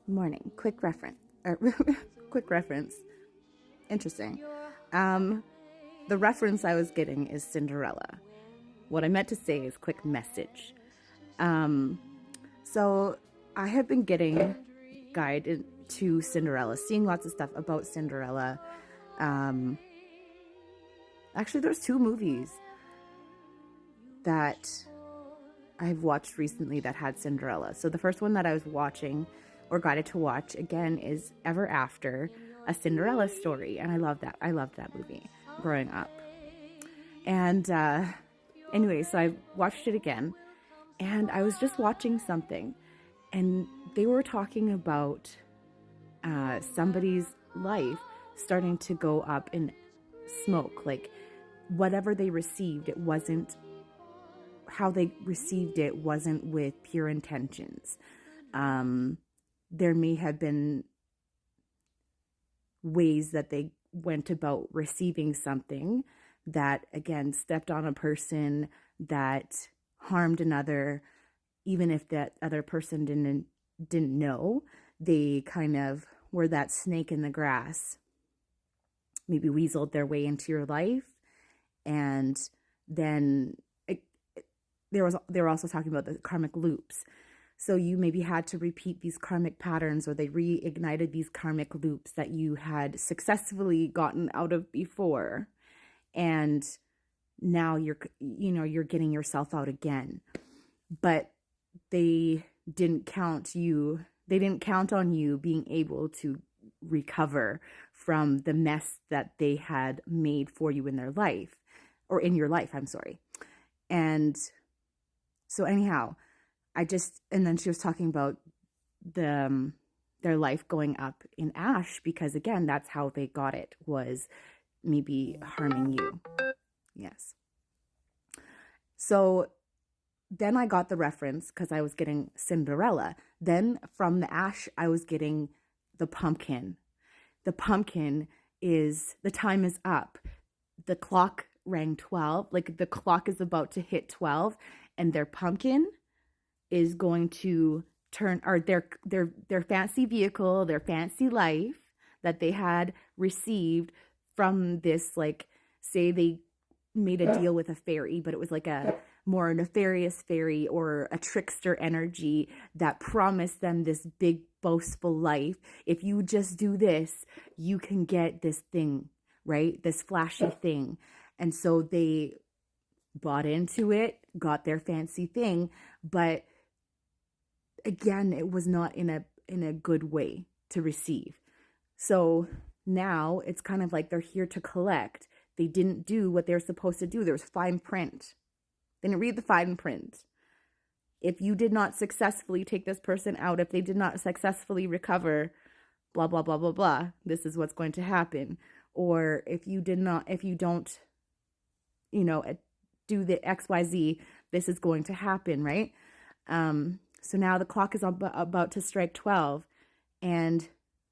morning. Quick reference. Quick reference. Interesting. The reference I was getting is Cinderella. What I meant to say is quick message. So I have been getting guided to Cinderella, seeing lots of stuff about Cinderella. Actually, there's two movies that I've watched recently that had Cinderella. So the first one that I was watching or guided to watch again is Ever After, a Cinderella story. And I love that. I loved that movie growing up. And anyway, so I watched it again and I was just watching something and they were talking about somebody's life starting to go up in smoke. Like whatever they received, it wasn't how they received it wasn't with pure intentions. There may have been ways that they went about receiving something that, again, stepped on a person, that harmed another, even if that other person didn't know. They kind of were that snake in the grass, maybe weaseled their way into your life, and then they were also talking about the karmic loops. So you maybe had to repeat these karmic patterns, or they reignited these karmic loops that you had successfully gotten out of before. And now you're getting yourself out again. But they didn't count on you being able to recover from the mess that they had made for you in their life, or in your life, I'm sorry. And so anyhow, and then she was talking about their life going up in ash, because again, that's how they got it, was maybe harming you. Yes. So then I got the reference because I was getting Cinderella. Then from the ash, I was getting the pumpkin. The pumpkin is, the time is up. The clock rang 12, like the clock is about to hit 12, and their pumpkin is going to turn, or their fancy vehicle, their fancy life that they had received from this, like, say they made a deal with a fairy, but it was like a more nefarious fairy or a trickster energy that promised them this big boastful life. If you just do this, you can get this thing, right? This flashy thing. And so they bought into it, got their fancy thing, but again, it was not in a good way to receive. So now it's kind of like they're here to collect. They didn't do what they're supposed to do. There was fine print. They didn't read the fine print. If you did not successfully take this person out, if they did not successfully recover, blah, blah, blah, blah, blah, this is what's going to happen. Or if you don't, do the XYZ, this is going to happen, right? So now the clock is about to strike 12, and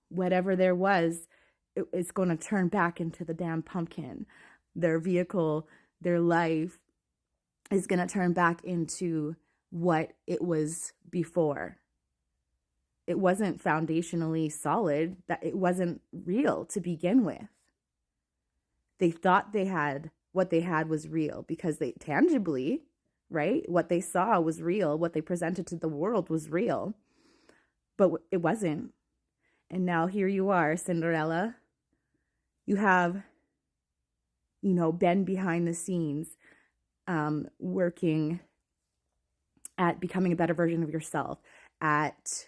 whatever there was, it's going to turn back into the damn pumpkin. Their vehicle, their life is going to turn back into what it was before. It wasn't foundationally solid, that it wasn't real to begin with. They thought what they had was real because they tangibly, right? What they saw was real. What they presented to the world was real, but it wasn't. And now here you are, Cinderella. You have, been behind the scenes, working at becoming a better version of yourself, at,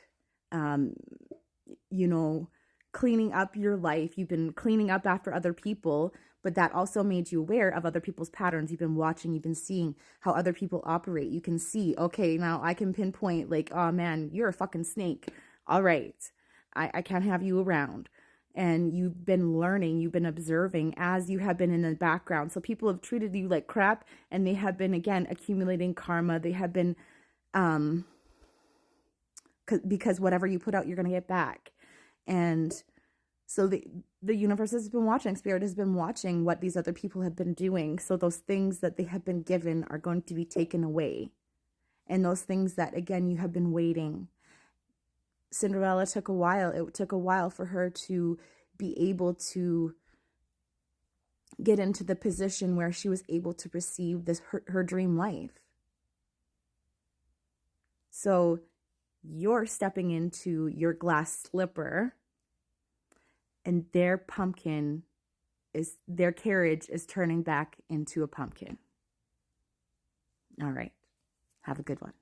cleaning up your life. You've been cleaning up after other people, but that also made you aware of other people's patterns. You've been watching, you've been seeing how other people operate. You can see, okay, now I can pinpoint, like, oh man, you're a fucking snake. All right, I can't have you around. And you've been learning, you've been observing as you have been in the background. So people have treated you like crap, and they have been, again, accumulating karma. They have been, because whatever you put out, you're going to get back. And so the universe has been watching, spirit has been watching what these other people have been doing. So those things that they have been given are going to be taken away. And those things that, again, you have been waiting. Cinderella took a while. It took a while for her to be able to get into the position where she was able to receive this her dream life. So you're stepping into your glass slipper, and their carriage is turning back into a pumpkin. All right. Have a good one.